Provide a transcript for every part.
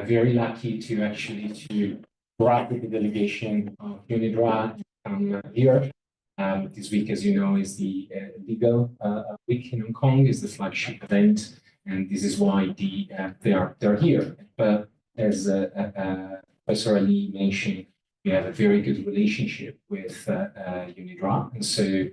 very lucky to actually wrap with the delegation of UNIDROIT here. This week, as you know, is the legal week in Hong Kong, is the flagship event, and this is why they're here. But as Professor Ali mentioned, we have a very good relationship with UNIDROIT, and so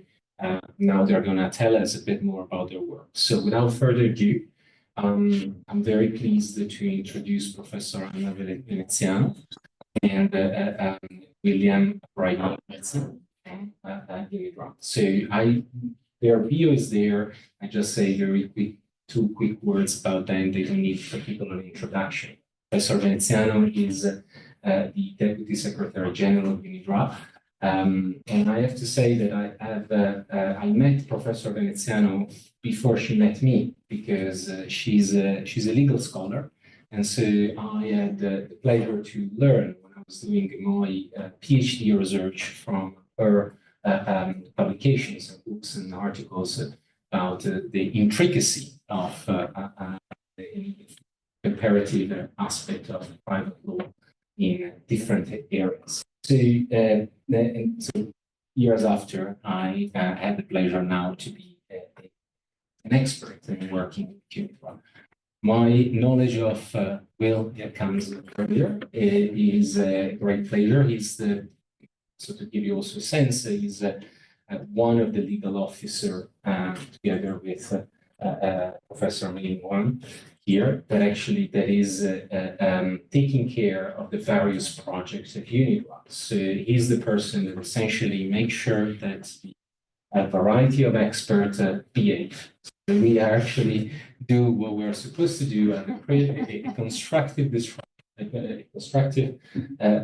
now they're going to tell us a bit more about their work. So without further ado, I'm very pleased to introduce Professor Anna Veneziano and William Bryan. So their bio is there. I just say two quick words about them. They don't need particular introduction. Professor Veneziano is the Deputy Secretary General of UNIDROIT. And I have to say that I met Professor Veneziano before she met me, because she's a legal scholar, and so I had the pleasure to learn when I was doing my PhD research from her publications and books and articles about the intricacy of the comparative aspect of private law in different areas. So years after, I had the pleasure now to be an expert in working with UNIDROIT. My knowledge of Will comes earlier. It is a great pleasure. He's so to give you also a sense, he's one of the legal officers together with Professor Milling here, that is taking care of the various projects of UNIDROIT. So he's the person that essentially makes sure that a variety of experts behave. So we actually do what we're supposed to do and create a constructive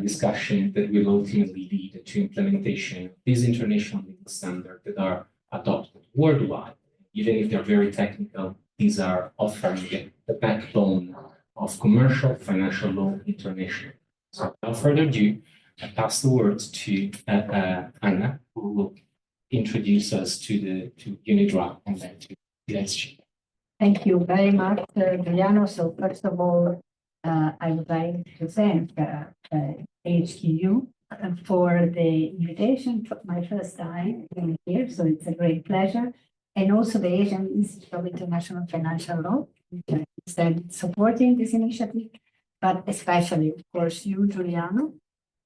discussion that will ultimately lead to implementation of these international legal standards that are adopted worldwide. Even if they're very technical, these are offering the backbone of commercial financial law internationally. So without further ado, I pass the word to Anna, who will introduce us to UNIDROIT and then to the exchange. Thank you very much, Giuliano. So first of all, I would like to thank HKU for the invitation. My first time being here, so it's a great pleasure. And also the Asian Institute of International Financial Law, which is supporting this initiative, but especially, of course, you, Giuliano.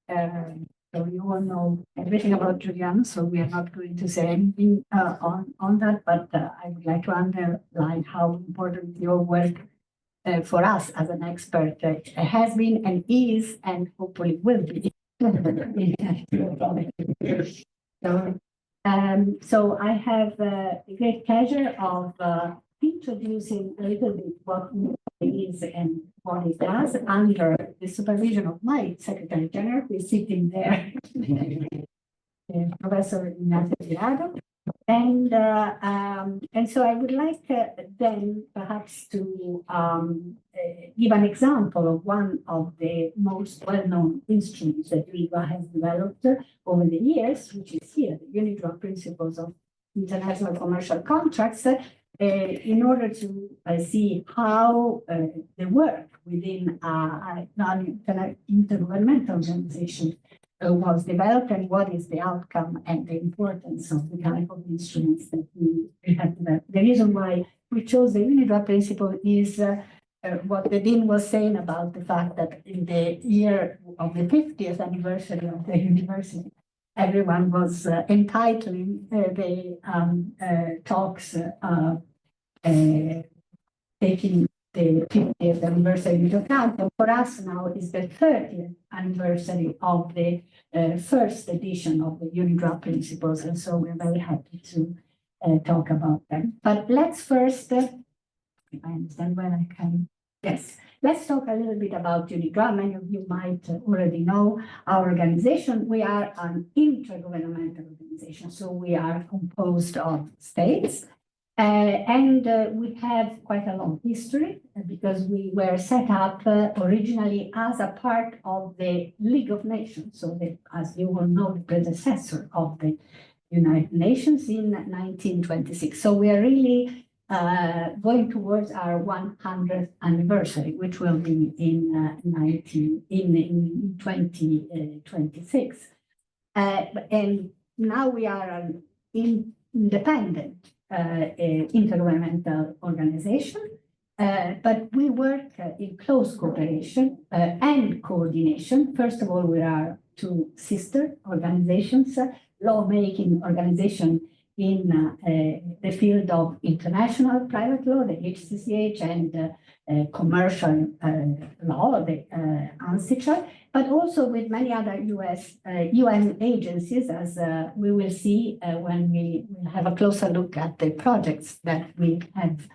So you all know everything about Giuliano, so we are not going to say anything on that, but I would like to underline how important your work for us as an expert has been and is, and hopefully will be. So I have the great pleasure of introducing a little bit what it is and what it does under the supervision of my Secretary General, who is sitting there, Professor Ignacio Tirado. And so I would like then perhaps to give an example of one of the most well-known instruments that UNIDROIT has developed over the years, which is here, the UNIDROIT Principles of International Commercial Contracts, in order to see how the work within an intergovernmental organization was developed and what is the outcome and the importance of the type of instruments that we have developed. The reason why we chose the UNIDROIT principle is what the Dean was saying about the fact that in the year of the 50th anniversary of the university, everyone was entitling the talks taking the 50th anniversary into account. And for us now is the 30th anniversary of the first edition of the UNIDROIT principles. And so we're very happy to talk about them. But let's first, if I understand when I can, yes, let's talk a little bit about UNIDROIT. Many of you might already know our organization. We are an intergovernmental organization. So we are composed of states. And we have quite a long history because we were set up originally as a part of the League of Nations. So as you all know, the predecessor of the United Nations in 1926. So we are really going towards our 100th anniversary, which will be in 2026. And now we are an independent intergovernmental organization, but we work in close cooperation and coordination. First of all, we are two sister organizations, lawmaking organization in the field of international private law, the HCCH, and commercial law, the UNIDROIT, but also with many other UN agencies, as we will see when we will have a closer look at the projects that we have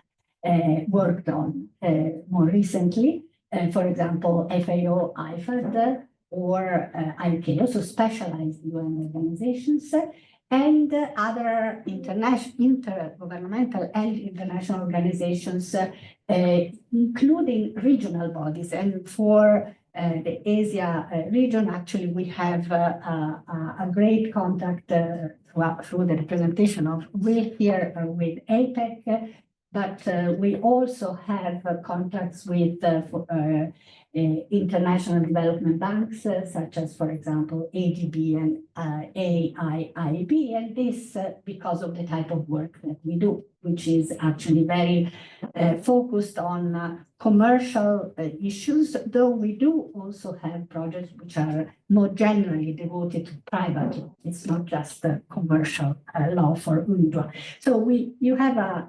worked on more recently. For example, FAO, IFAD, or IKEA, so specialized UN organizations, and other intergovernmental and international organizations, including regional bodies. And for the Asia region, actually, we have a great contact through the representation of Will here with APEC, but we also have contacts with international development banks, such as, for example, ADB and AIIB, and this because of the type of work that we do, which is actually very focused on commercial issues, though we do also have projects which are more generally devoted to private law. It's not just commercial law for UNIDROIT. So you have a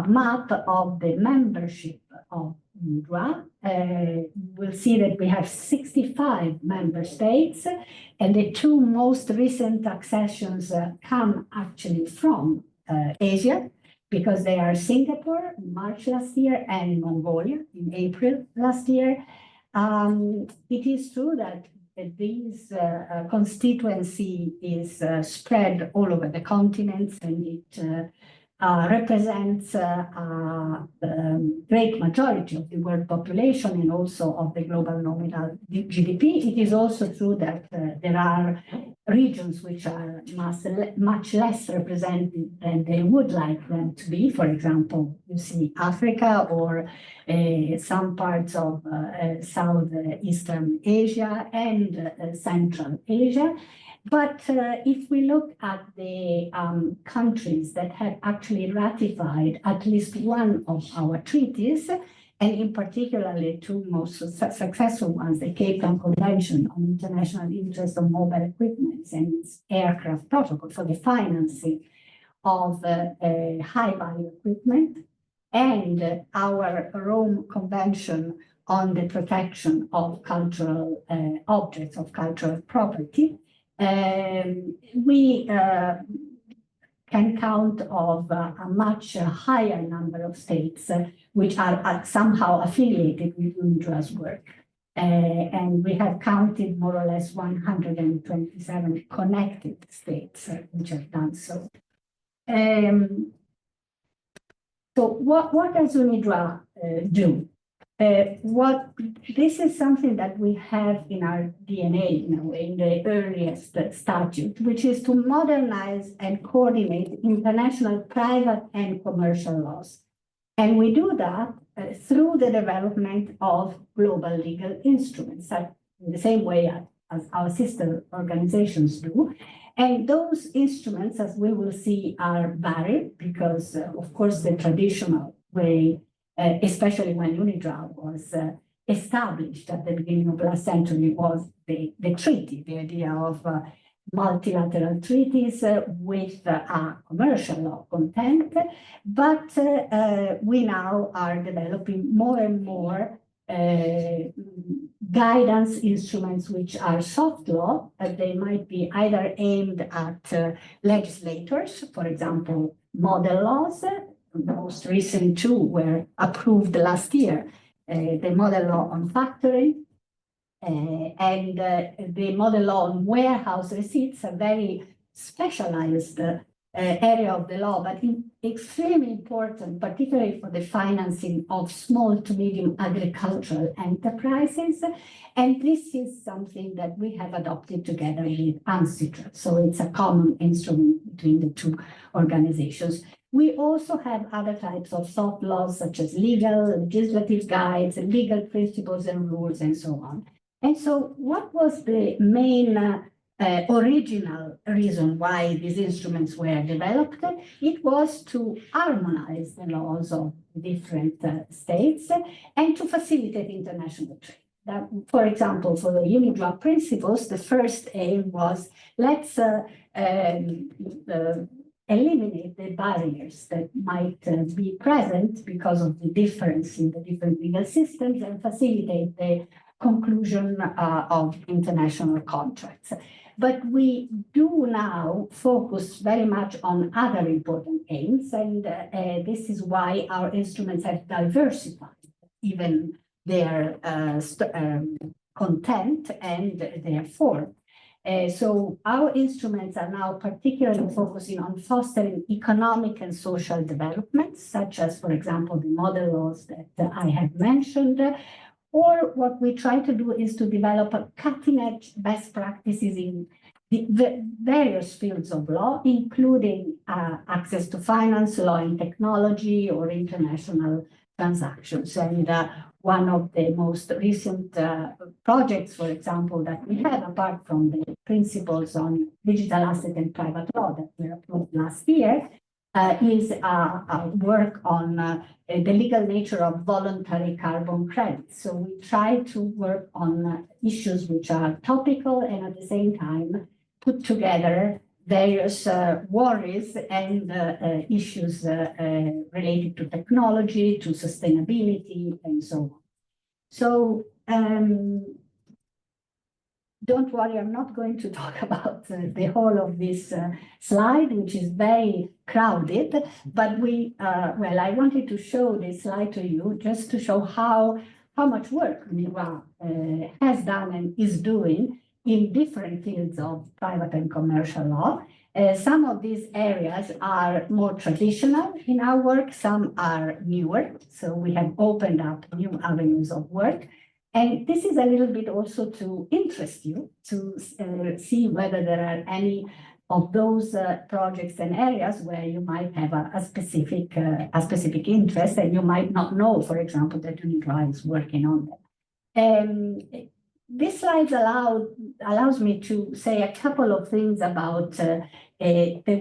map of the membership of UNIDROIT. We'll see that we have 65 member states, and the two most recent accessions come actually from Asia, because they are Singapore in March last year and Mongolia in April last year. It is true that this constituency is spread all over the continents, and it represents a great majority of the world population and also of the global nominal GDP. It is also true that there are regions which are much less represented than they would like them to be. For example, you see Africa or some parts of Southeastern Asia and Central Asia. But if we look at the countries that have actually ratified at least one of our treaties, and in particular the two most successful ones, the Cape Town Convention on International Interest of Mobile Equipment and its Aircraft Protocol for the financing of high-value equipment, and our Rome Convention on the protection of cultural objects, of cultural property, we can count of a much higher number of states which are somehow affiliated with UNIDROIT's work. And we have counted more or less 127 connected states which have done so. So what does UNIDROIT do? This is something that we have in our DNA, in the earliest statute, which is to modernize and coordinate international private and commercial laws. And we do that through the development of global legal instruments, in the same way as our sister organizations do. And those instruments, as we will see, are varied because, of course, the traditional way, especially when UNIDROIT was established at the beginning of last century, was the treaty, the idea of multilateral treaties with a commercial law content. But we now are developing more and more guidance instruments which are soft law. They might be either aimed at legislators, for example, model laws. The most recent two were approved last year, the model law on factoring and the model law on warehouse receipts, a very specialized area of the law, but extremely important, particularly for the financing of small to medium agricultural enterprises. And this is something that we have adopted together with UNIDROIT. So it's a common instrument between the two organizations. We also have other types of soft laws, such as legal, legislative guides, legal principles and rules, and so on. And so what was the main original reason why these instruments were developed? It was to harmonize the laws of different states and to facilitate international trade. That, for example, for the UNIDROIT principles, the first aim was let's eliminate the barriers that might be present because of the difference in the different legal systems and facilitate the conclusion of international contracts. But we do now focus very much on other important aims, and this is why our instruments have diversified even their content and their form. So our instruments are now particularly focusing on fostering economic and social developments, such as, for example, the model laws that I have mentioned. Or what we try to do is to develop a cutting-edge best practices in the various fields of law, including access to finance, law and technology, or international transactions. And one of the most recent projects, for example, that we have, apart from the principles on digital asset and private law that were approved last year, is work on the legal nature of voluntary carbon credits. So we try to work on issues which are topical and at the same time put together various worries and issues related to technology, to sustainability, and so on. So don't worry, I'm not going to talk about the whole of this slide, which is very crowded, but well, I wanted to show this slide to you just to show how much work UNIDROIT has done and is doing in different fields of private and commercial law. Some of these areas are more traditional in our work, some are newer, so we have opened up new avenues of work. And this is a little bit also to interest you, to see whether there are any of those projects and areas where you might have a specific interest and you might not know, for example, that UNIDROIT is working on them. This slide allows me to say a couple of things about the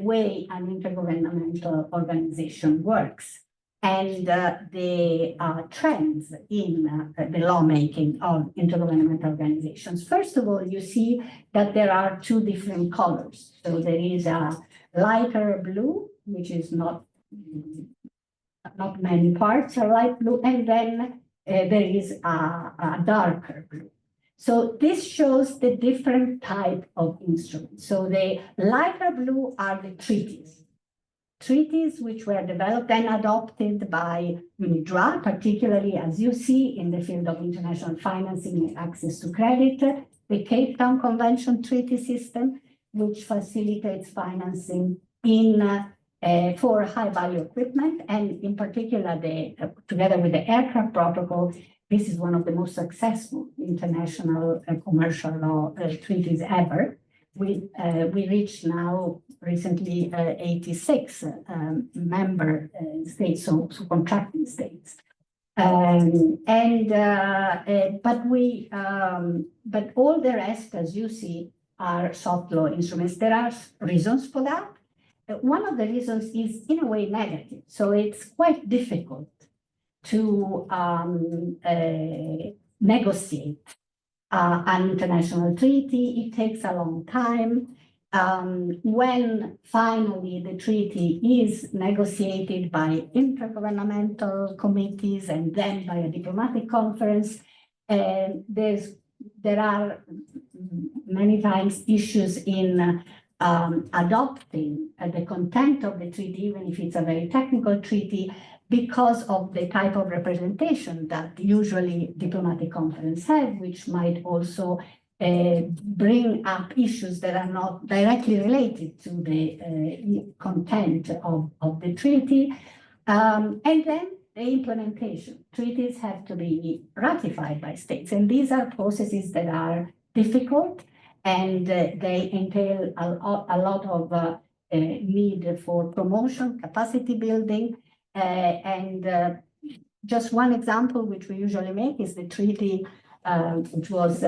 way an intergovernmental organization works and the trends in the lawmaking of intergovernmental organizations. First of all, you see that there are two different colors. So there is a lighter blue, which is not many parts, a light blue, and then there is a darker blue. So this shows the different type of instruments. So the lighter blue are the treaties which were developed and adopted by UNIDROIT, particularly, as you see, in the field of international financing and access to credit, the Cape Town Convention treaty system, which facilitates financing for high-value equipment, and in particular, together with the aircraft protocol, this is one of the most successful international commercial law treaties ever. We reached now recently 86 member states, so contracting states. But all the rest, as you see, are soft law instruments. There are reasons for that. One of the reasons is in a way negative. So it's quite difficult to negotiate an international treaty. It takes a long time. When finally the treaty is negotiated by intergovernmental committees and then by a diplomatic conference, there are many times issues in adopting the content of the treaty, even if it's a very technical treaty, because of the type of representation that usually diplomatic conferences have, which might also bring up issues that are not directly related to the content of the treaty. And then the implementation. Treaties have to be ratified by states, and these are processes that are difficult, and they entail a lot of need for promotion, capacity building, and just one example which we usually make is the treaty which was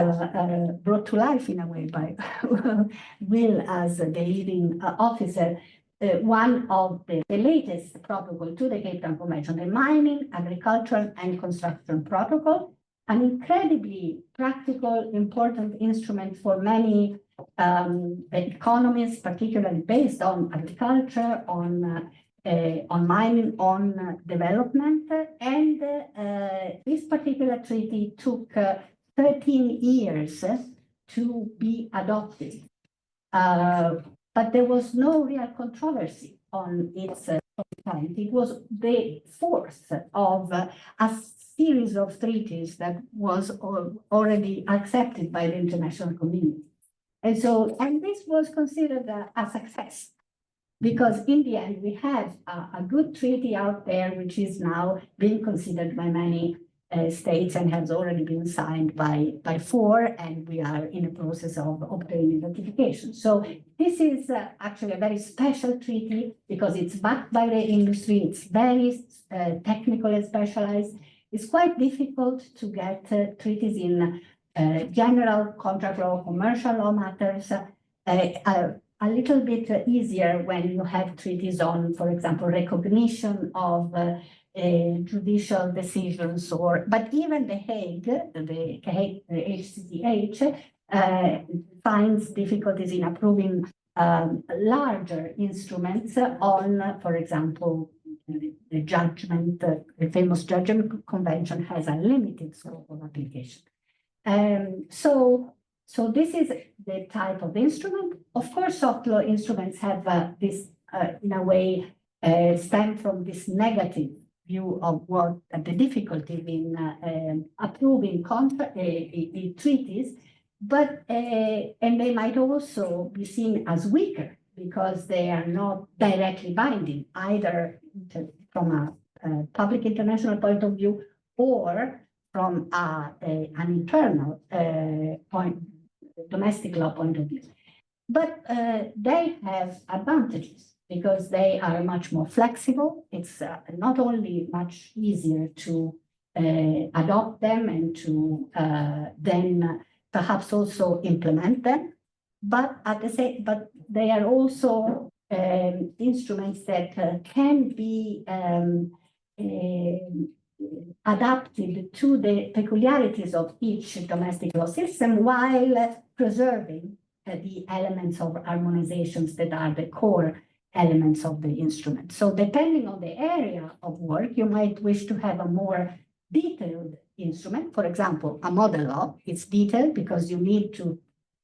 brought to life in a way by Will as the leading officer. One of the latest protocol to the Cape Town Convention, the Mining, Agricultural and Construction Protocol, an incredibly practical, important instrument for many economies, particularly based on agriculture, on mining, on development. And this particular treaty took 13 years to be adopted. But there was no real controversy on its content. It was the fourth of a series of treaties that was already accepted by the international community. And this was considered a success, because in the end, we have a good treaty out there, which is now being considered by many states and has already been signed by 4, and we are in the process of obtaining ratification. So this is actually a very special treaty because it's backed by the industry. It's very technical and specialized. It's quite difficult to get treaties in general contract law, commercial law matters. A little bit easier when you have treaties on, for example, recognition of judicial decisions, but even the Hague, the HCCH, finds difficulties in approving larger instruments on, for example, the judgment, the famous judgment convention has a limited scope of application. So this is the type of instrument. Of course, soft law instruments have this, in a way, stem from this negative view of what the difficulty in approving treaties, but and they might also be seen as weaker because they are not directly binding, either from a public international point of view or from an internal domestic law point of view. But they have advantages because they are much more flexible. It's not only much easier to adopt them and to then perhaps also implement them, but but they are also instruments that can be adapted to the peculiarities of each domestic law system while preserving the elements of harmonizations that are the core elements of the instrument. So depending on the area of work, you might wish to have a more detailed instrument. For example, a model law is detailed because you need to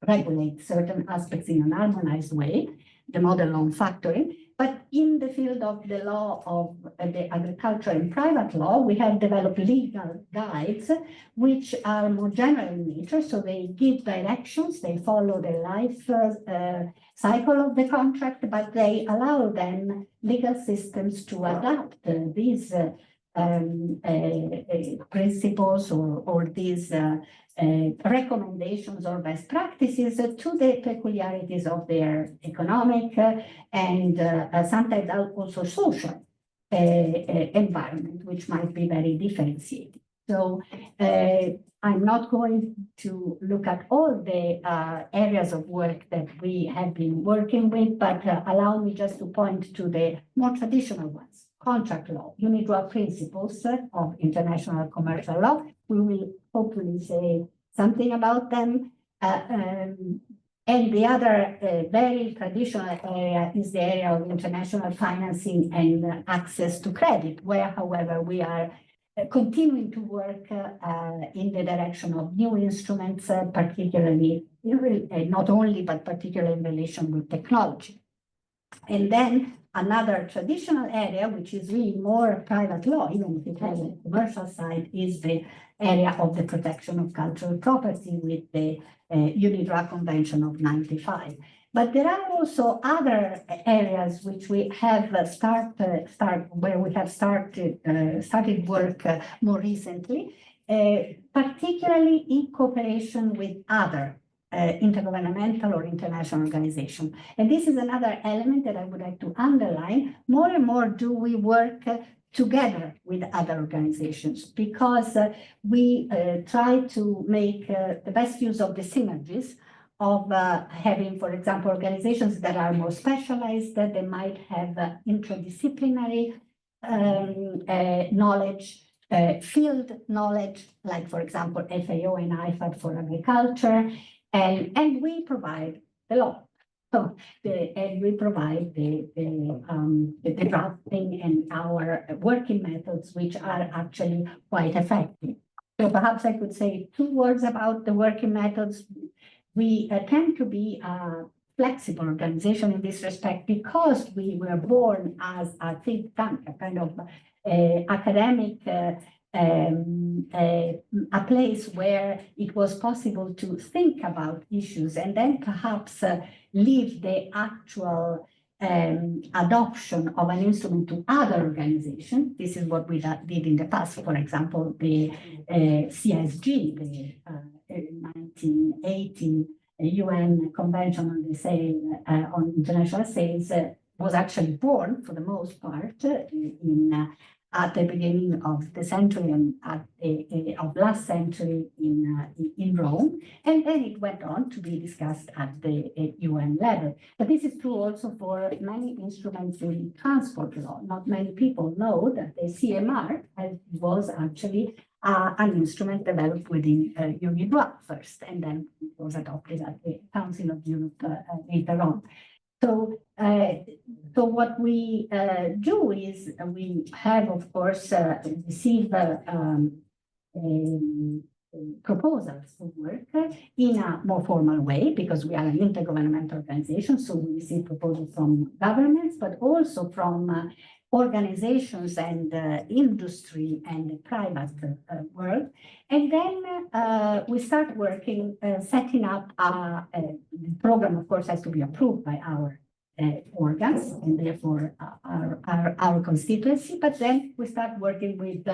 regulate certain aspects in an harmonized way, the model law on factoring. But in the field of the law of the agricultural and private law, we have developed legal guides, which are more general in nature. So they give directions, they follow the life cycle of the contract, but they allow then legal systems to adapt these principles or these recommendations or best practices to the peculiarities of their economic and sometimes also social environment, which might be very differentiated. So I'm not going to look at all the areas of work that we have been working with, but allow me just to point to the more traditional ones. Contract law, UNIDROIT principles of international commercial law. We will hopefully say something about them. And the other very traditional area is the area of international financing and access to credit, where, however, we are continuing to work in the direction of new instruments, particularly, not only, but particularly in relation with technology. And then another traditional area, which is really more private law, even if it has a commercial side, is the area of the protection of cultural property with the UNIDROIT Convention of '95. But there are also other areas which we have started work more recently, particularly in cooperation with other intergovernmental or international organization. And this is another element that I would like to underline. More and more do we work together with other organizations, because we try to make the best use of the synergies of having, for example, organizations that are more specialized, that they might have interdisciplinary knowledge, field knowledge, like, for example, FAO and IFAD for agriculture, and we provide the law. So, and we provide the drafting and our working methods, which are actually quite effective. So perhaps I could say 2 words about the working methods. We tend to be a flexible organization in this respect, because we were born as a think tank, a kind of academic a place where it was possible to think about issues and then perhaps leave the actual adoption of an instrument to other organizations. This is what we did in the past. For example, the CSG, the 1980 UN Convention on the Sale on International Sales was actually born, for the most part, at the beginning of the century and of last century in Rome, and then it went on to be discussed at the UN level. But this is true also for many instruments in transport law. Not many people know that the CMR was actually an instrument developed within UNIDROIT first, and then it was adopted at the Council of Europe later on. So, so what we do is we have, of course, received proposals for work in a more formal way, because we are an intergovernmental organization. So we receive proposals from governments, but also from organizations and industry and the private world. And then we start working, setting up the program, of course, has to be approved by our organs and therefore our constituency. But then we start working with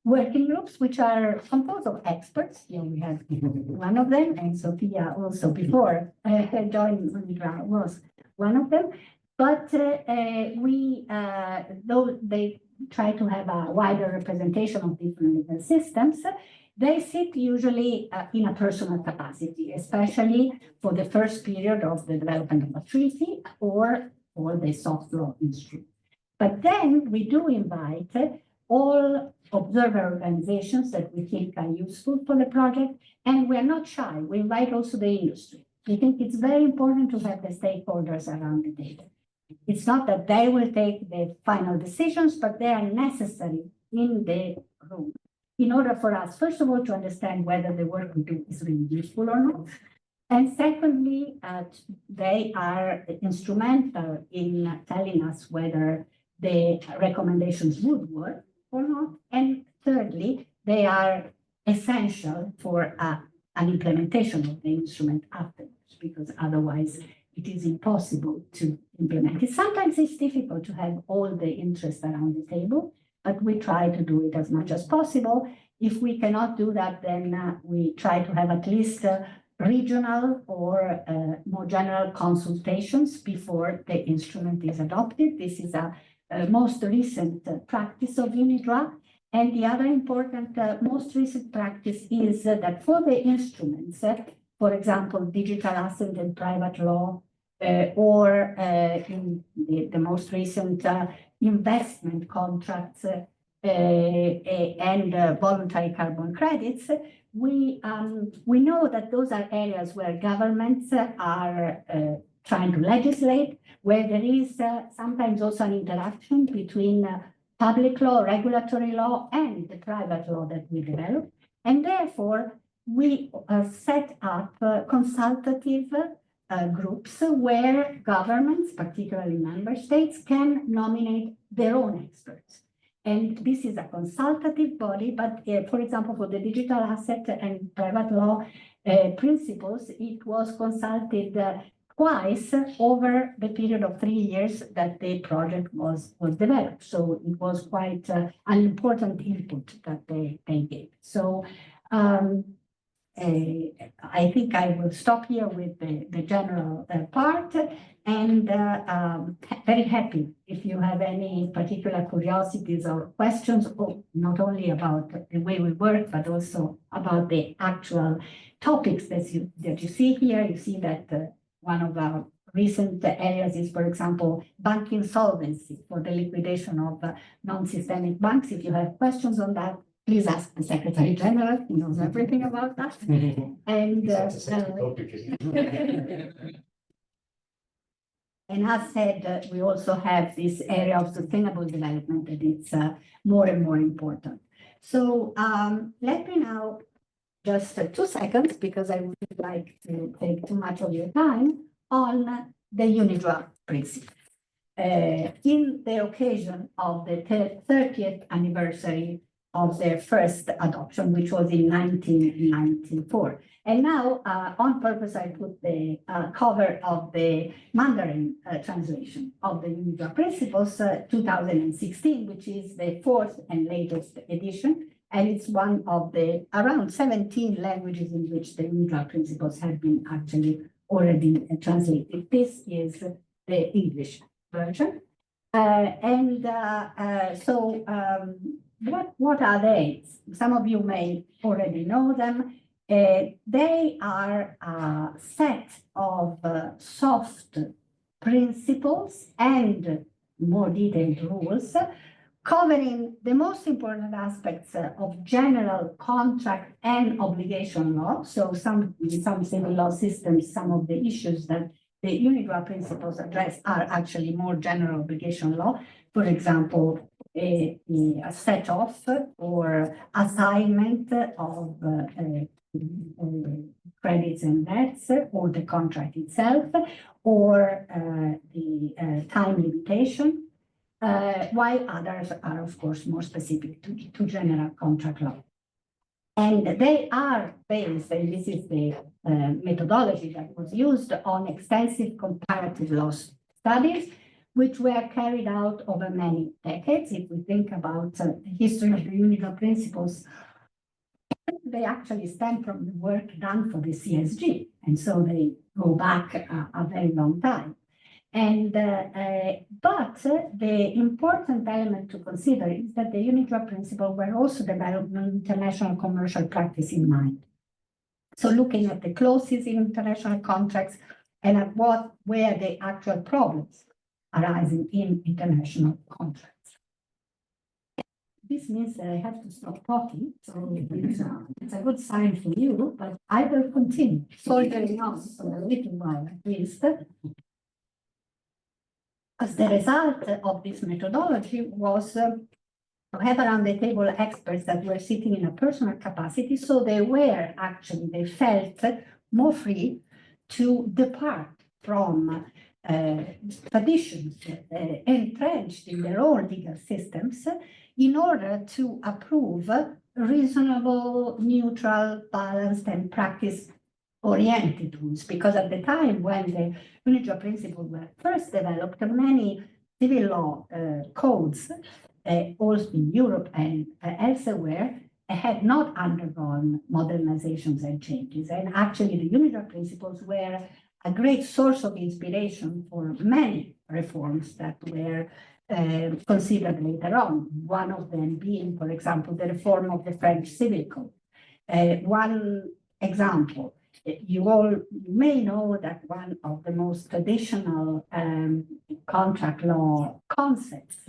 working groups, which are composed of experts. Here we have one of them, and Sophia also before joining UNIDROIT was one of them. But though they try to have a wider representation of different legal systems, they sit usually in a personal capacity, especially for the first period of the development of a treaty or the soft law instrument. But then we do invite all observer organizations that we think are useful for the project, and we're not shy. We invite also the industry. We think it's very important to have the stakeholders around the table. It's not that they will take the final decisions, but they are necessary in the room in order for us, first of all, to understand whether the work we do is really useful or not. And secondly, they are instrumental in telling us whether the recommendations would work or not. And thirdly, they are essential for an implementation of the instrument afterwards, because otherwise it is impossible to implement it. Sometimes it's difficult to have all the interests around the table, but we try to do it as much as possible. If we cannot do that, then we try to have at least regional or more general consultations before the instrument is adopted. This is a most recent practice of UNIDROIT. And the other important most recent practice is that for the instruments, for example, digital asset and private law, or in the most recent investment contracts and voluntary carbon credits, we know that those are areas where governments are trying to legislate, where there is sometimes also an interaction between public law, regulatory law, and the private law that we develop. And therefore, we set up consultative groups where governments, particularly member states, can nominate their own experts. And this is a consultative body, but for example, for the digital asset and private law principles, it was consulted twice over the period of 3 years that the project was developed. So it was quite an important input that they gave. So I think I will stop here with the general part, and very happy if you have any particular curiosities or questions, or not only about the way we work, but also about the actual topics that you see here. You see that one of our recent areas is, for example, bank insolvency for the liquidation of non-systemic banks. If you have questions on that, please ask the Secretary General. He knows everything about that. And and as said, we also have this area of sustainable development that it's more and more important. So let me now just 2 seconds, because I would like to take too much of your time, on the UNIDROIT principle. In the occasion of the 30th anniversary of their first adoption, which was in 1994. And now, on purpose, I put the cover of the Mandarin translation of the UNIDROIT Principles 2016, which is the 4th and latest edition. And it's one of the around 17 languages in which the UNIDROIT Principles have been actually already translated. This is the English version. What are they? Some of you may already know them. They are a set of soft principles and more detailed rules covering the most important aspects of general contract and obligation law. So some civil law systems, some of the issues that the UNIDROIT principles address are actually more general obligation law. For example, a set-off or assignment of credits and debts, or the contract itself, or the time limitation, while others are, of course, more specific to general contract law. And they are based, and this is the methodology that was used, on extensive comparative law studies, which were carried out over many decades. If we think about the history of the UNIDROIT principles, they actually stem from the work done for the CSG, and so they go back a very long time. And but the important element to consider is that the UNIDROIT principles were also developed with international commercial practice in mind. So looking at the clauses in international contracts and at what were the actual problems arising in international contracts. This means that I have to stop talking, so it's a good sign for you, but I will continue soldiering on for a little while at least. As the result of this methodology was to have around the table experts that were sitting in a personal capacity, so they felt more free to depart from traditions entrenched in their own legal systems in order to approve reasonable, neutral, balanced, and practice-oriented rules. Because at the time when the UNIDROIT principles were first developed, many civil law codes, also in Europe and elsewhere, had not undergone modernizations and changes. And actually, the UNIDROIT principles were a great source of inspiration for many reforms that were considered later on. One of them being, for example, the reform of the French Civil Code. One example, you may know that one of the most traditional contract law concepts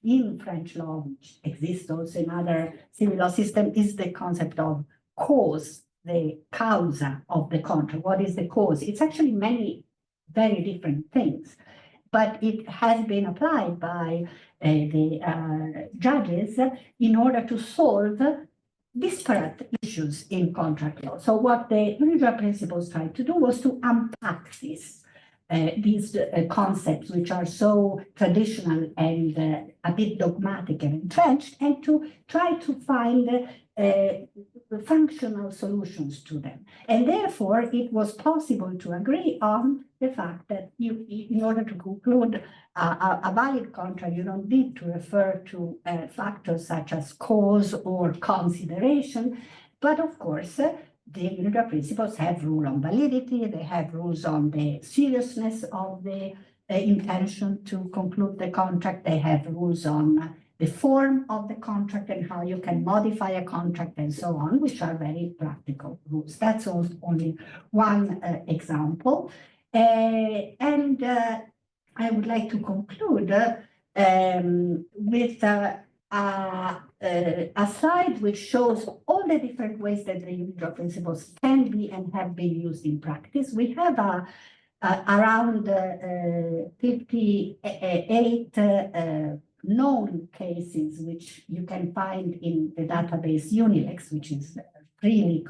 in French law, which exists also in other civil law systems, is the concept of cause, the causa of the contract. What is the cause? It's actually many very different things, but it has been applied by the judges in order to solve disparate issues in contract law. So what the UNIDROIT principles tried to do was to unpack these concepts, which are so traditional and a bit dogmatic and entrenched, and to try to find functional solutions to them. And therefore, it was possible to agree on the fact that in order to conclude a valid contract, you don't need to refer to factors such as cause or consideration, but of course, the UNIDROIT principles have rule on validity, they have rules on the seriousness of the intention to conclude the contract, they have rules on the form of the contract and how you can modify a contract and so on, which are very practical rules. That's only one example. And I would like to conclude with a slide which shows all the different ways that the UNIDROIT principles can be and have been used in practice. We have around 58 known cases which you can find in the database UNILEX, which is freely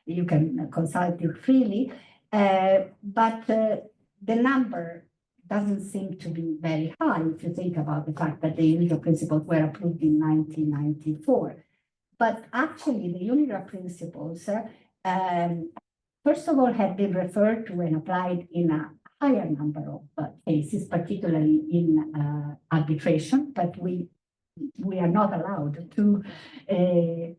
you can consult it freely, but the number doesn't seem to be very high if you think about the fact that the UNIDROIT principles were approved in 1994. But actually, the UNIDROIT principles, first of all, have been referred to and applied in a higher number of cases, particularly in arbitration, but we are not allowed to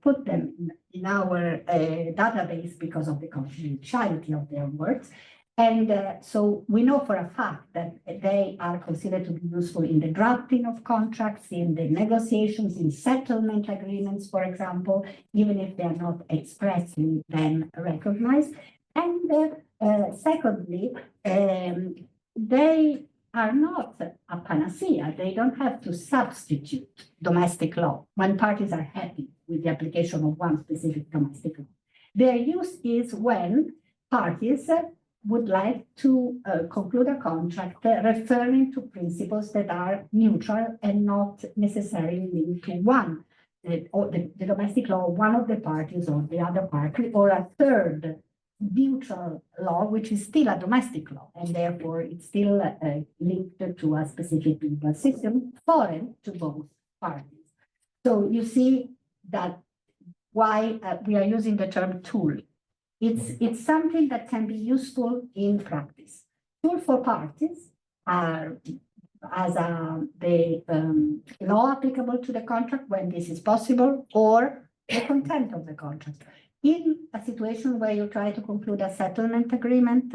put them in our database because of the confidentiality of their works. And so we know for a fact that they are considered to be useful in the drafting of contracts, in the negotiations, in settlement agreements, for example, even if they are not expressly then recognized. And secondly, they are not a panacea. They don't have to substitute domestic law when parties are happy with the application of one specific domestic law. Their use is when parties would like to conclude a contract referring to principles that are neutral and not necessarily linked to one, or the domestic law of one of the parties or the other party, or a third neutral law, which is still a domestic law, and therefore it's still linked to a specific legal system foreign to both parties. So you see that why we are using the term tool. It's something that can be useful in practice. Tool for parties are as the law applicable to the contract when this is possible, or the content of the contract. In a situation where you try to conclude a settlement agreement,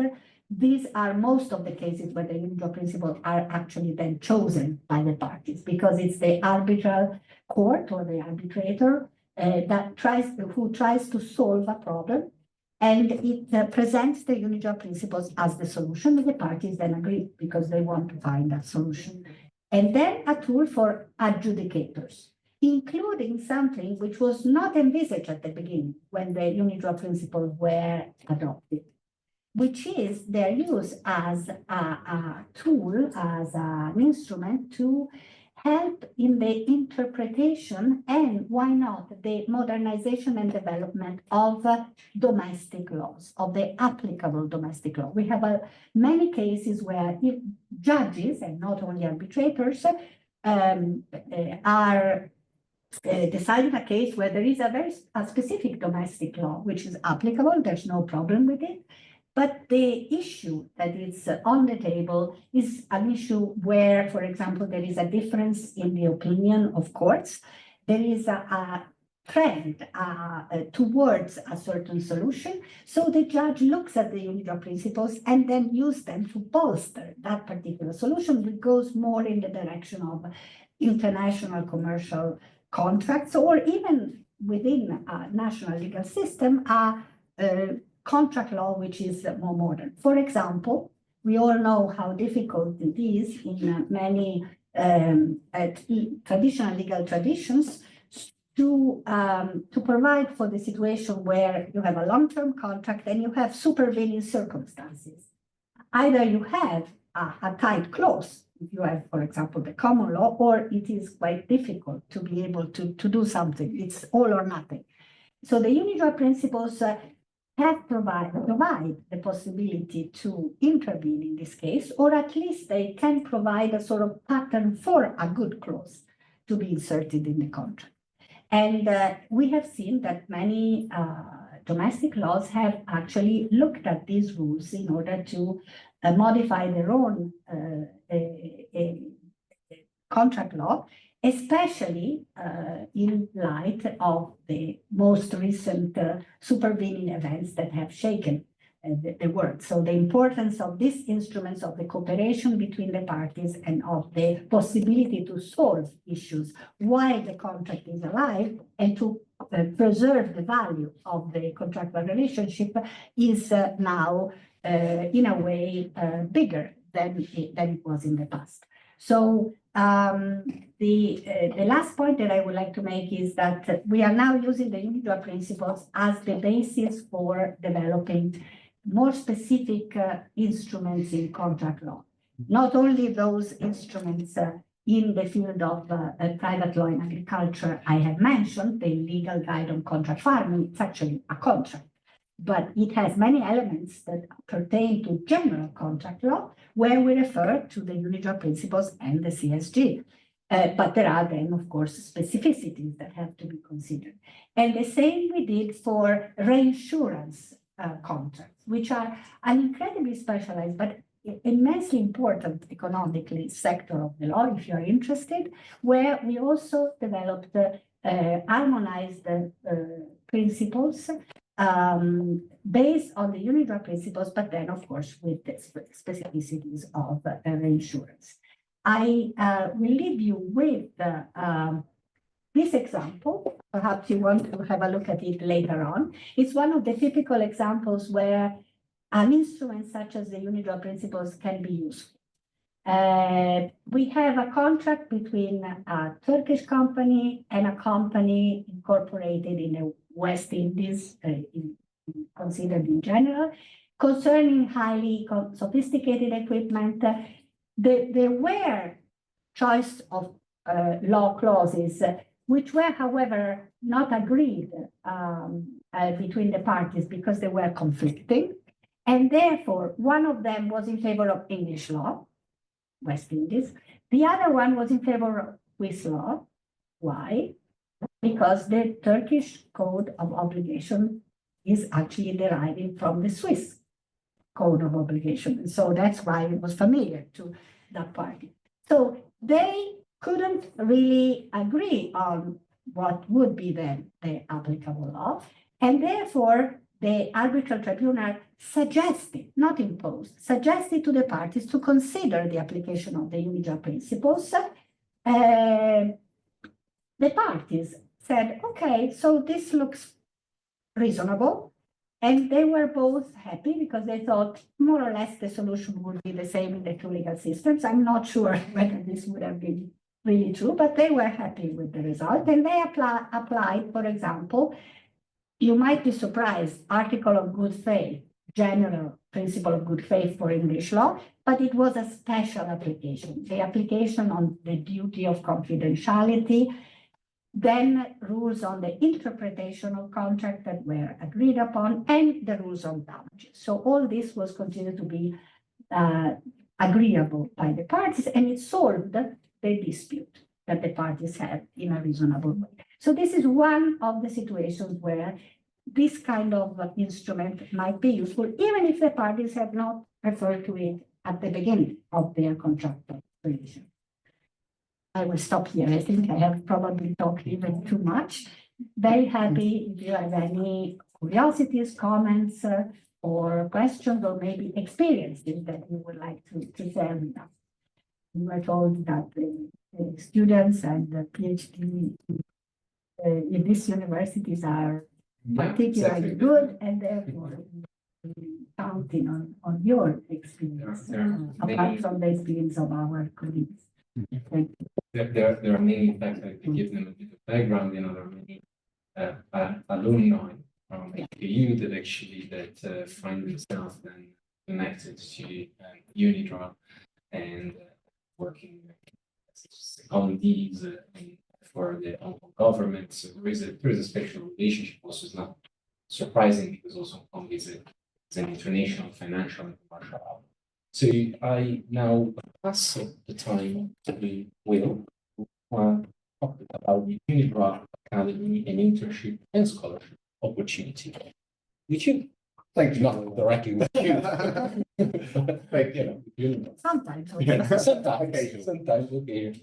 these are most of the cases where the UNIDROIT principles are actually then chosen by the parties, because it's the arbitral court or the arbitrator who tries to solve a problem, and it presents the UNIDROIT principles as the solution, and the parties then agree because they want to find a solution. And then a tool for adjudicators, including something which was not envisaged at the beginning when the UNIDROIT principles were adopted, which is their use as a tool, as an instrument to help in the interpretation and, why not, the modernization and development of domestic laws, of the applicable domestic law. We have many cases where if judges, and not only arbitrators, are deciding a case where there is a specific domestic law which is applicable, there's no problem with it. But the issue that is on the table is an issue where, for example, there is a difference in the opinion of courts. There is a trend towards a certain solution. So the judge looks at the UNIDROIT principles and then uses them to bolster that particular solution, which goes more in the direction of international commercial contracts, or even within a national legal system, contract law which is more modern. For example, we all know how difficult it is in many traditional legal traditions to provide for the situation where you have a long-term contract and you have supervening circumstances. Either you have a tight clause, if you have, for example, the common law, or it is quite difficult to be able to do something. It's all or nothing. So the UNIDROIT principles provide the possibility to intervene in this case, or at least they can provide a sort of pattern for a good clause to be inserted in the contract. And we have seen that many domestic laws have actually looked at these rules in order to modify their own contract law, especially in light of the most recent supervening events that have shaken the world. So the importance of these instruments of the cooperation between the parties and of the possibility to solve issues while the contract is alive and to preserve the value of the contractual relationship is now in a way bigger than it was in the past. So the last point that I would like to make is that we are now using the UNIDROIT principles as the basis for developing more specific instruments in contract law. Not only those instruments in the field of private law and agriculture I have mentioned, the legal guide on contract farming, it's actually a contract, but it has many elements that pertain to general contract law, where we refer to the UNIDROIT principles and the CSG. But there are then, of course, specificities that have to be considered. And the same we did for reinsurance contracts, which are an incredibly specialized but immensely important economically sector of the law, if you're interested, where we also developed harmonized principles based on the UNIDROIT principles, but then, of course, with the specificities of reinsurance. I will leave you with this example. Perhaps you want to have a look at it later on. It's one of the typical examples where an instrument such as the UNIDROIT principles can be useful. We have a contract between a Turkish company and a company incorporated in the West Indies, considered in general, concerning highly sophisticated equipment. There were choice of law clauses, which were, however, not agreed between the parties because they were conflicting. And therefore, one of them was in favor of English law, West Indies. The other one was in favor of Swiss law. Why? Because the Turkish code of obligation is actually deriving from the Swiss code of obligation. And so that's why it was familiar to that party. So they couldn't really agree on what would be then the applicable law. And therefore, the arbitral tribunal suggested, not imposed, suggested to the parties to consider the application of the UNIDROIT principles. The parties said, okay, so this looks reasonable. And they were both happy because they thought more or less the solution would be the same in the two legal systems. I'm not sure whether this would have been really true, but they were happy with the result. And they applied, for example, you might be surprised, article of good faith, general principle of good faith for English law, but it was a special application, the application on the duty of confidentiality, then rules on the interpretation of contract that were agreed upon, and the rules on damages. So all this was considered to be agreeable by the parties, and it solved the dispute that the parties had in a reasonable way. So this is one of the situations where this kind of instrument might be useful, even if the parties had not referred to it at the beginning of their contractual relation. I will stop here. I think I have probably talked even too much. Very happy if you have any curiosities, comments, or questions, or maybe experiences that you would like to share with us. We were told that the students and the PhD in these universities are particularly good, and therefore counting on your experience, apart from the experience of our colleagues. Thank you. There are many, in fact, to give them a bit of background, there are many alumni from HKU that actually find themselves then connected to UNIDROIT and working as secondees for the local government. So there is a special relationship. Also, it's not surprising because also Hong Kong is an international financial and commercial hub. So I now pass the time to Will, talk about the UNIDROIT Academy and internship and scholarship opportunity. Which you Thank you. not directly with you. Thank you. Sometimes. Sometimes, Occasionally. sometimes, okay.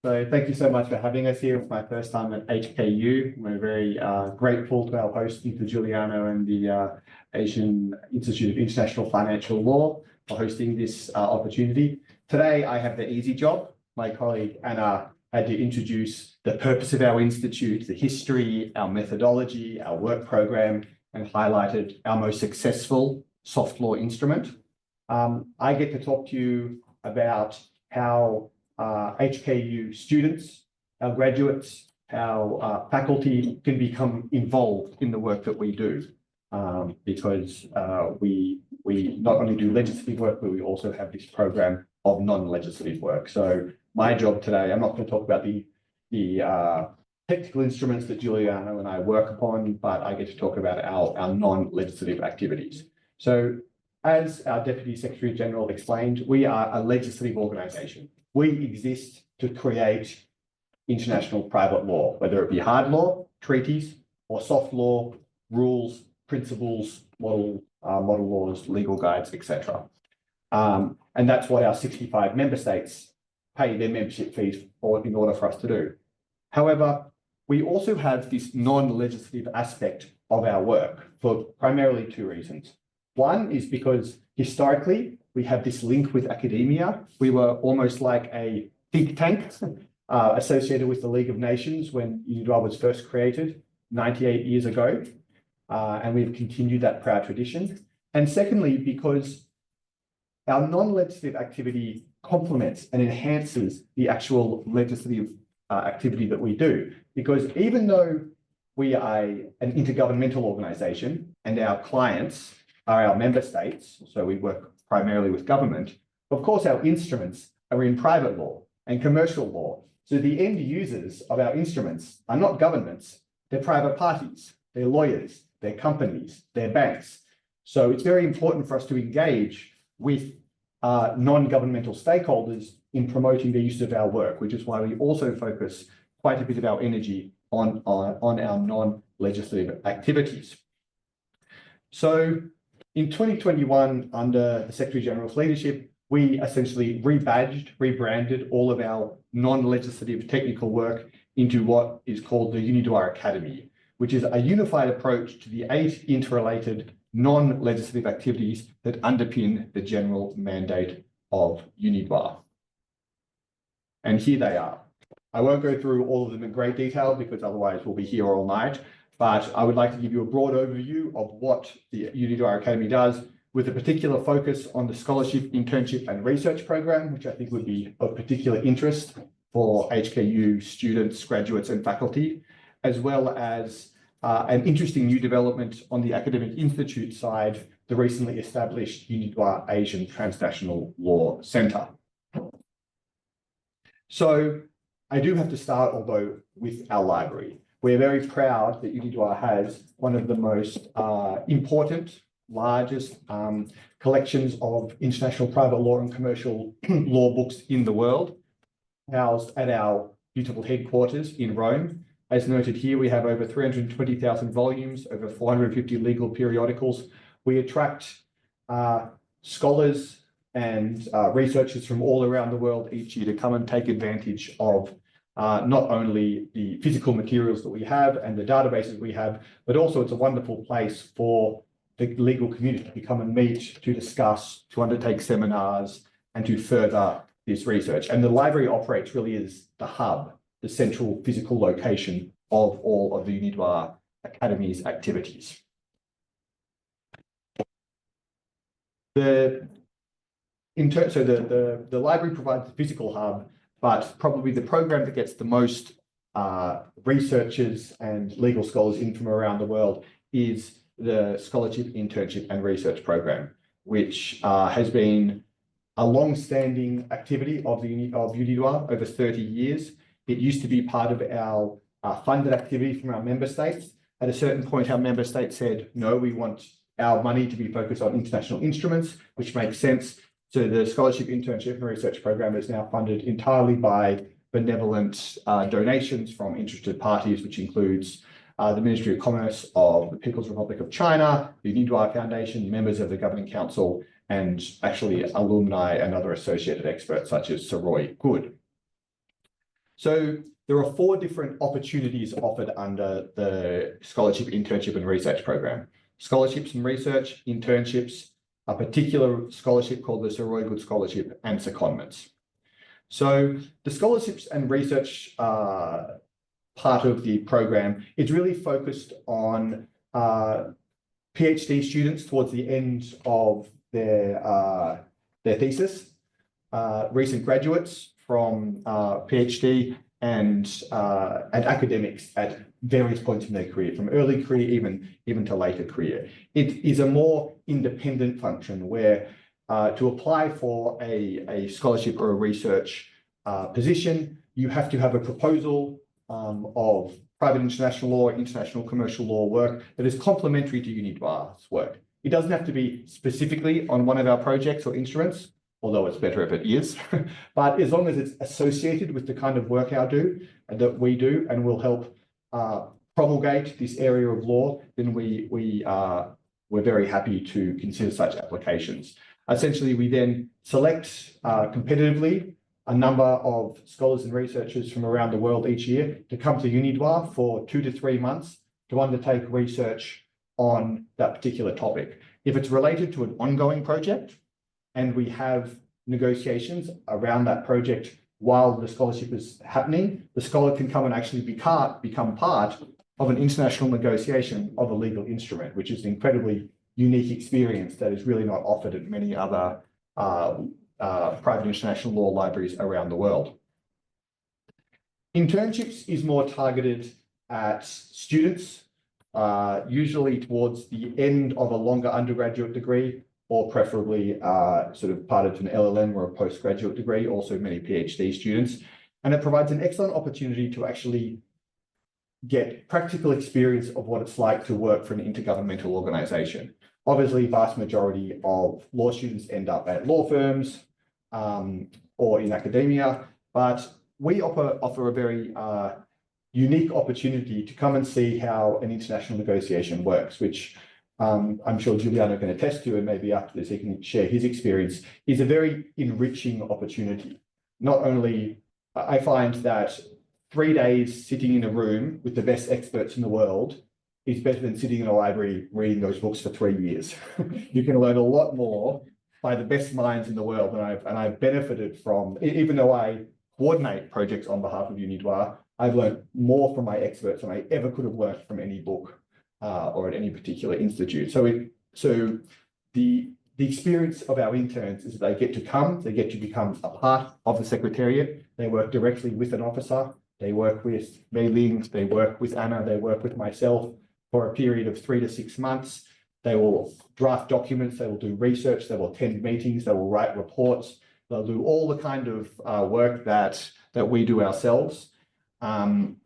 So thank you so much for having us here. It's my first time at HKU. We're very grateful to our host, Peter Giuliano, and the Asian Institute of International Financial Law for hosting this opportunity. Today, I have the easy job. My colleague Anna had to introduce the purpose of our institute, the history, our methodology, our work program, and highlighted our most successful soft law instrument. I get to talk to you about how HKU students, our graduates, our faculty can become involved in the work that we do, because we not only do legislative work, but we also have this program of non-legislative work. So my job today, I'm not going to talk about the technical instruments that Giuliano and I work upon, but I get to talk about our non-legislative activities. So as our Deputy Secretary General explained, we are a legislative organisation. We exist to create international private law, whether it be hard law, treaties, or soft law, rules, principles, model laws, legal guides, etc. And that's what our 65 member states pay their membership fees for in order for us to do. However, we also have this non-legislative aspect of our work for primarily two reasons. One is because historically, we have this link with academia. We were almost like a think tank associated with the League of Nations when UNIDROIT was first created 98 years ago. And we've continued that proud tradition. And secondly, because our non-legislative activity complements and enhances the actual legislative activity that we do. Because even though we are an intergovernmental organisation and our clients are our member states, so we work primarily with government, of course, our instruments are in private law and commercial law. So the end users of our instruments are not governments, they're private parties, they're lawyers, they're companies, they're banks. So it's very important for us to engage with non-governmental stakeholders in promoting the use of our work, which is why we also focus quite a bit of our energy on our non-legislative activities. So in 2021, under the Secretary General's leadership, we essentially rebranded all of our non-legislative technical work into what is called the UNIDROIT Academy, which is a unified approach to the 8 interrelated non-legislative activities that underpin the general mandate of UNIDROIT. And here they are. I won't go through all of them in great detail because otherwise we'll be here all night, but I would like to give you a broad overview of what the UNIDROIT Academy does, with a particular focus on the scholarship, internship and research program, which I think would be of particular interest for HKU students, graduates and faculty, as well as an interesting new development on the academic institute side, the recently established UNIDROIT Asian Transnational Law Centre. So I do have to start, although, with our library. We're very proud that UNIDROIT has one of the most important, largest collections of international private law and commercial law books in the world, housed at our beautiful headquarters in Rome. As noted here, we have over 320,000 volumes, over 450 legal periodicals. We attract scholars and researchers from all around the world each year to come and take advantage of not only the physical materials that we have and the databases we have, but also it's a wonderful place for the legal community to come and meet, to discuss, to undertake seminars, and to further this research. And the library operates really as the hub, the central physical location of all of the UNIDROIT Academy's activities. The library provides the physical hub, but probably the program that gets the most researchers and legal scholars in from around the world is the Scholarship, Internship and Research Program, which has been a long-standing activity of UNIDROIT over 30 years. It used to be part of our funded activity from our member states. At a certain point, our member states said, no, we want our money to be focused on international instruments, which makes sense. So the Scholarship, Internship and Research Program is now funded entirely by benevolent donations from interested parties, which includes the Ministry of Commerce of the People's Republic of China, the UNIDROIT Foundation, members of the Governing Council, and actually alumni and other associated experts such as Sir Roy Good. So there are 4 different opportunities offered under the scholarship, internship and research program. Scholarships and research, internships, a particular scholarship called the Sir Roy Good Scholarship, and secondments. So the scholarships and research part of the program is really focused on PhD students towards the end of their thesis, recent graduates from PhD and academics at various points in their career, from early career even to later career. It is a more independent function where to apply for a scholarship or a research position, you have to have a proposal of private international law, international commercial law work that is complementary to UNIDROIT's work. It doesn't have to be specifically on one of our projects or instruments, although it's better if it is, but as long as it's associated with the kind of work that we do and will help promulgate this area of law, then we're very happy to consider such applications. Essentially, we then select competitively a number of scholars and researchers from around the world each year to come to UNIDROIT for 2 to 3 months to undertake research on that particular topic. If it's related to an ongoing project and we have negotiations around that project while the scholarship is happening, the scholar can come and actually become part of an international negotiation of a legal instrument, which is an incredibly unique experience that is really not offered at many other private international law libraries around the world. Internships is more targeted at students, usually towards the end of a longer undergraduate degree, or preferably sort of part of an LLM or a postgraduate degree, also many PhD students. And it provides an excellent opportunity to actually get practical experience of what it's like to work for an intergovernmental organization. Obviously, vast majority of law students end up at law firms or in academia, but we offer a very unique opportunity to come and see how an international negotiation works, which I'm sure Giuliano can attest to, and maybe after this he can share his experience, is a very enriching opportunity. Not only, I find that 3 days sitting in a room with the best experts in the world is better than sitting in a library reading those books for 3 years. You can learn a lot more by the best minds in the world, and I've benefited from, even though I coordinate projects on behalf of UNIDROIT, I've learned more from my experts than I ever could have learned from any book or at any particular institute. So the experience of our interns is that they get to become a part of the Secretariat. They work directly with an officer. They work with Mei Ling, they work with Anna, they work with myself for a period of 3 to 6 months. They will draft documents, they will do research, they will attend meetings, they will write reports, they'll do all the kind of work that we do ourselves. And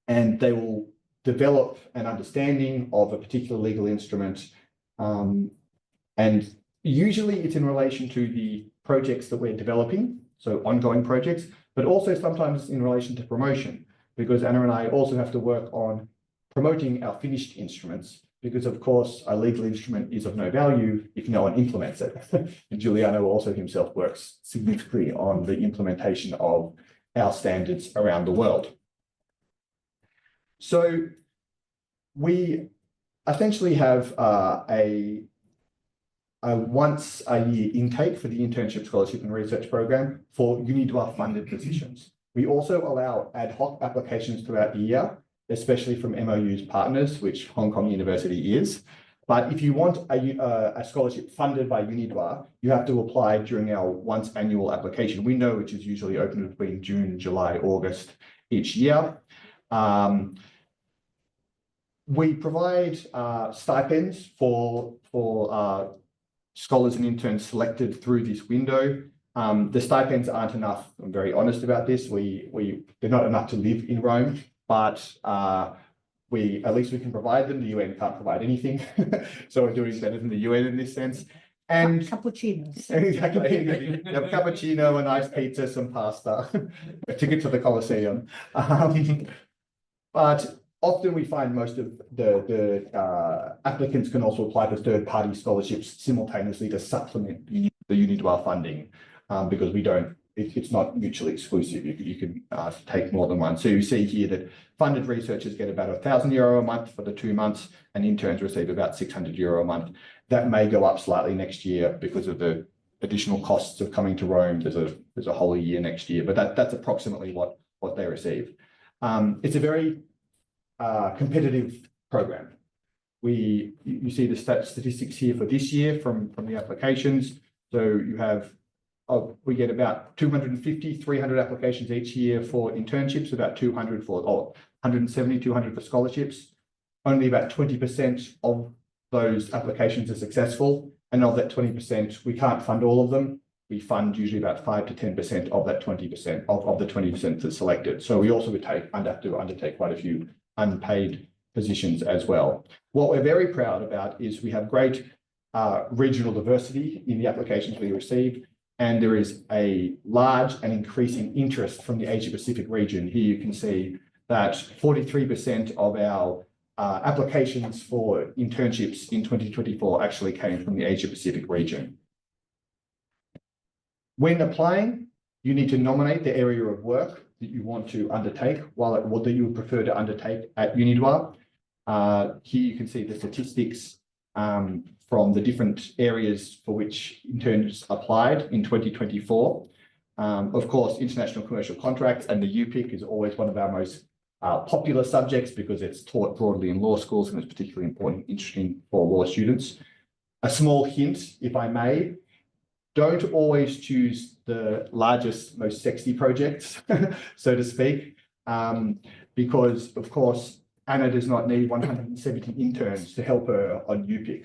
they will develop an understanding of a particular legal instrument. And usually it's in relation to the projects that we're developing, so ongoing projects, but also sometimes in relation to promotion, because Anna and I also have to work on promoting our finished instruments, because of course a legal instrument is of no value if no one implements it. And Giuliano also himself works significantly on the implementation of our standards around the world. So we essentially have a once a year intake for the internship, scholarship and research program for UNIDROIT funded positions. We also allow ad hoc applications throughout the year, especially from MOU's partners, which Hong Kong University is. But if you want a scholarship funded by UNIDROIT, you have to apply during our once annual application window, which is usually open between June, July, August each year. We provide stipends for scholars and interns selected through this window. The stipends aren't enough. I'm very honest about this. They're not enough to live in Rome, but at least we can provide them. The UN can't provide anything, so we're doing better than the UN in this sense. And cappuccinos. Exactly, you have cappuccino, a nice pizza, some pasta, a ticket to the Colosseum. But often we find most of the applicants can also apply for third-party scholarships simultaneously to supplement the UNIDROIT funding, because it's not mutually exclusive. You can take more than one. So you see here that funded researchers get about €1,000 a month for the 2 months, and interns receive about €600 a month. That may go up slightly next year because of the additional costs of coming to Rome. There's a whole year next year, but that's approximately what they receive. It's a very competitive program. You see the statistics here for this year from the applications. So you have, we get about 250, 300 applications each year for internships, about 200 for, 170, 200 for scholarships. Only about 20% of those applications are successful. And of that 20%, we can't fund all of them. We fund usually about 5 to 10% of that 20% of the 20% that's selected. So we also would have to undertake quite a few unpaid positions as well. What we're very proud about is we have great regional diversity in the applications we receive, and there is a large and increasing interest from the Asia Pacific region. Here you can see that 43% of our applications for internships in 2024 actually came from the Asia Pacific region. When applying, you need to nominate the area of work that you want to undertake, what that you would prefer to undertake at UNIDROIT. Here you can see the statistics from the different areas for which interns applied in 2024. Of course, international commercial contracts and the UPIC is always one of our most popular subjects because it's taught broadly in law schools and it's particularly important, interesting for law students. A small hint, if I may, don't always choose the largest, most sexy projects, so to speak, because, of course, Anna does not need 170 interns to help her on UPIC.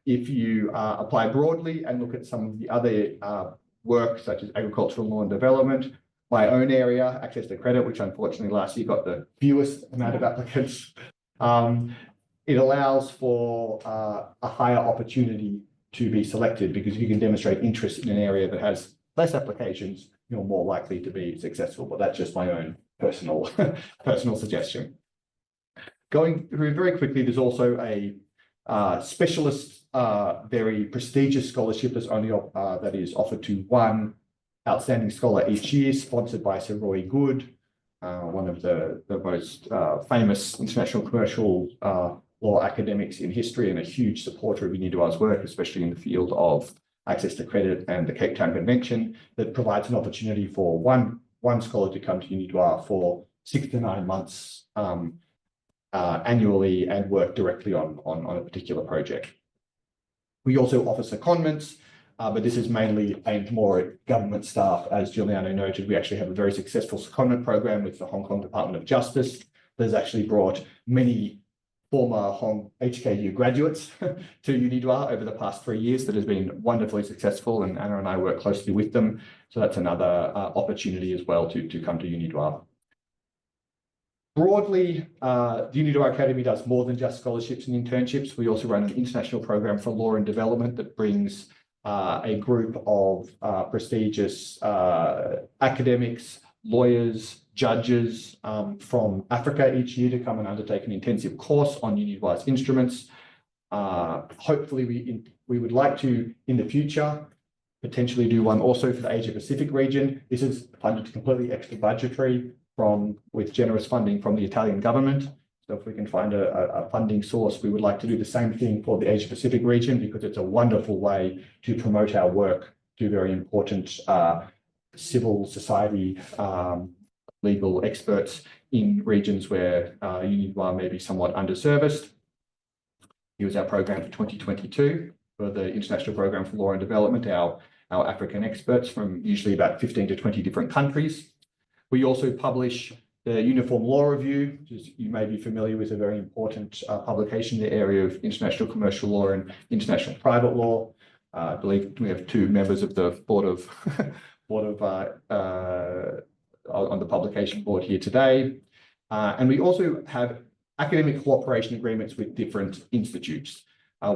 If you apply broadly and look at some of the other work, such as agricultural law and development, my own area, access to credit, which unfortunately last year got the fewest amount of applicants, it allows for a higher opportunity to be selected because if you can demonstrate interest in an area that has less applications, you're more likely to be successful. But that's just my own personal suggestion. Going through very quickly, there's also a specialist, very prestigious scholarship that is offered to one outstanding scholar each year, sponsored by Sir Roy Good, one of the most famous international commercial law academics in history and a huge supporter of UNIDROIT's work, especially in the field of access to credit and the Cape Town Convention, that provides an opportunity for one scholar to come to UNIDROIT for 6 to 9 months annually and work directly on a particular project. We also offer secondments, but this is mainly aimed more at government staff. As Giuliano noted, we actually have a very successful secondment program with the Hong Kong Department of Justice that has actually brought many former HKU graduates to UNIDROIT over the past 3 years that has been wonderfully successful, and Anna and I work closely with them. So that's another opportunity as well to come to UNIDROIT. Broadly, the UNIDROIT Academy does more than just scholarships and internships. We also run an international program for law and development that brings a group of prestigious academics, lawyers, judges from Africa each year to come and undertake an intensive course on UNIDROIT's instruments. Hopefully, we would like to, in the future, potentially do one also for the Asia Pacific region. This is funded completely extra budgetary with generous funding from the Italian government. So if we can find a funding source, we would like to do the same thing for the Asia Pacific region because it's a wonderful way to promote our work to very important civil society legal experts in regions where UNIDROIT may be somewhat underserviced. Here's our program for 2022 for the International Program for Law and Development, our African experts from usually about 15 to 20 different countries. We also publish the Uniform Law Review, which is, you may be familiar with, a very important publication in the area of international commercial law and international private law. I believe we have 2 members of the board of on the publication board here today. And we also have academic cooperation agreements with different institutes.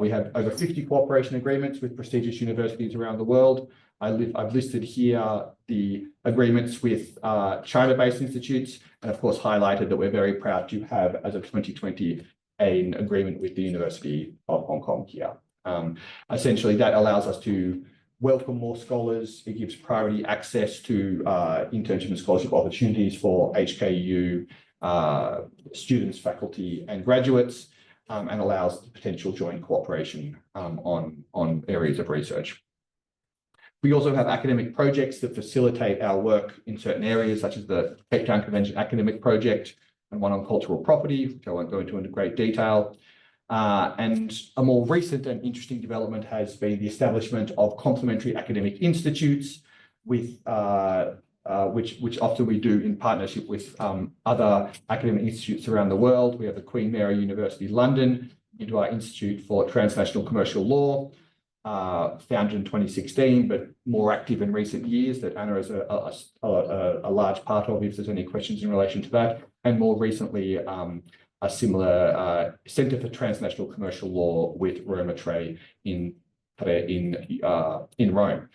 We have over 50 cooperation agreements with prestigious universities around the world. I've listed here the agreements with China-based institutes, and of course highlighted that we're very proud to have, as of 2020, an agreement with the University of Hong Kong here. Essentially, that allows us to welcome more scholars. It gives priority access to internship and scholarship opportunities for HKU students, faculty, and graduates, and allows the potential joint cooperation on areas of research. We also have academic projects that facilitate our work in certain areas, such as the Cape Town Convention Academic Project and one on cultural property, which I won't go into great detail. And a more recent and interesting development has been the establishment of complementary academic institutes, with which often we do in partnership with other academic institutes around the world. We have the Queen Mary University London UNIDROIT Institute for Transnational Commercial Law, founded in 2016, but more active in recent years, that Anna is a large part of, if there's any questions in relation to that. And more recently, a similar Centre for Transnational Commercial Law with Roma Tre in Rome.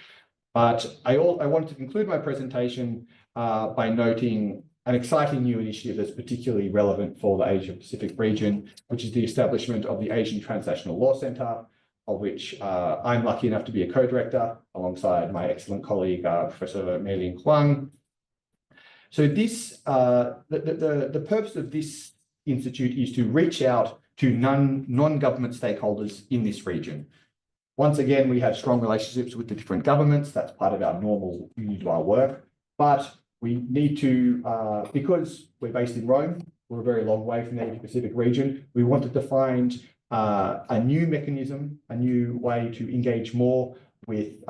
But I wanted to conclude my presentation by noting an exciting new initiative that's particularly relevant for the Asia Pacific region, which is the establishment of the Asian Transnational Law Centre, of which I'm lucky enough to be a co-director alongside my excellent colleague, Professor Mei-Ling Huang. So this, the purpose of this institute is to reach out to non-government stakeholders in this region. Once again, we have strong relationships with the different governments. That's part of our normal UNIDROIT work. But we need to, because we're based in Rome, we're a very long way from the Asia Pacific region. We wanted to find a new mechanism, a new way to engage more with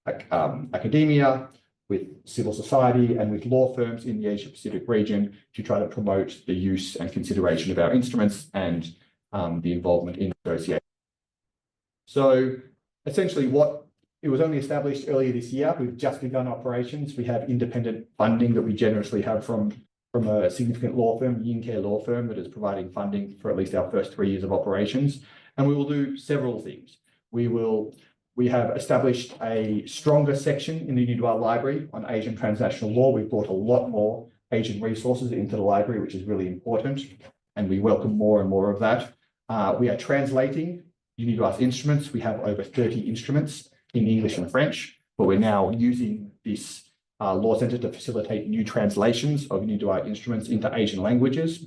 academia, with civil society, and with law firms in the Asia Pacific region to try to promote the use and consideration of our instruments and the involvement in negotiation. So essentially, it was only established earlier this year. We've just begun operations. We have independent funding that we generously have from a significant law firm, Yincare Law Firm, that is providing funding for at least our first 3 years of operations. And we will do several things. We have established a stronger section in the UNIDROIT library on Asian transnational law. We've brought a lot more Asian resources into the library, which is really important, and we welcome more and more of that. We are translating UNIDROIT's instruments. We have over 30 instruments in English and French, but we're now using this Law Centre to facilitate new translations of UNIDROIT instruments into Asian languages.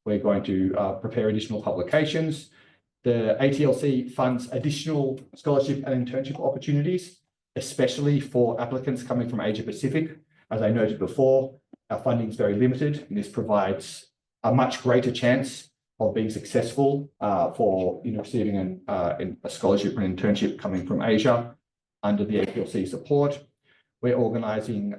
We're going to prepare additional publications. The ATLC funds additional scholarship and internship opportunities, especially for applicants coming from Asia Pacific. As I noted before, our funding is very limited, and this provides a much greater chance of being successful for receiving a scholarship or an internship coming from Asia under the ATLC support. We're organising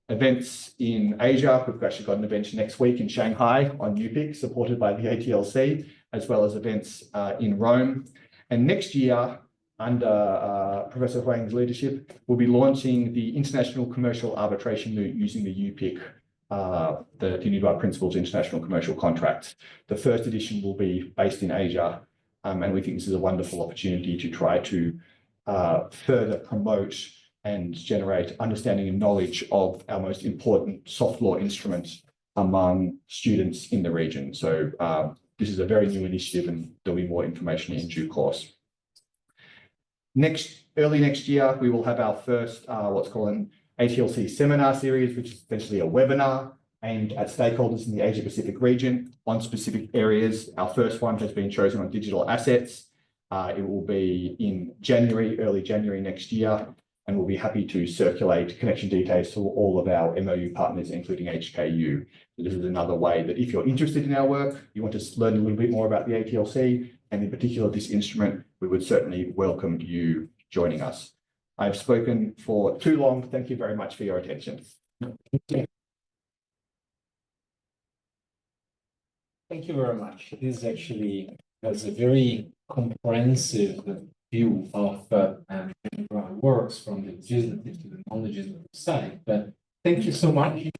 events in Asia. We've actually got an event next week in Shanghai on UPIC, supported by the ATLC, as well as events in Rome. And next year, under Professor Huang's leadership, we'll be launching the International Commercial Arbitration Moot using the UPIC, the UNIDROIT Principles International Commercial Contracts. The first edition will be based in Asia, and we think this is a wonderful opportunity to try to further promote and generate understanding and knowledge of our most important soft law instruments among students in the region. So this is a very new initiative, and there'll be more information in due course. Early next year, we will have our first what's called an ATLC seminar series, which is essentially a webinar aimed at stakeholders in the Asia Pacific region on specific areas. Our first one has been chosen on digital assets. It will be in early January next year, and we'll be happy to circulate connection details to all of our MOU partners, including HKU. So this is another way that if you're interested in our work, you want to learn a little bit more about the ATLC, and in particular this instrument, we would certainly welcome you joining us. I've spoken for too long. Thank you very much for your attention. Thank you very much. This actually has a very comprehensive view of how it works from the legislative to the non-legislative side. But thank you so much.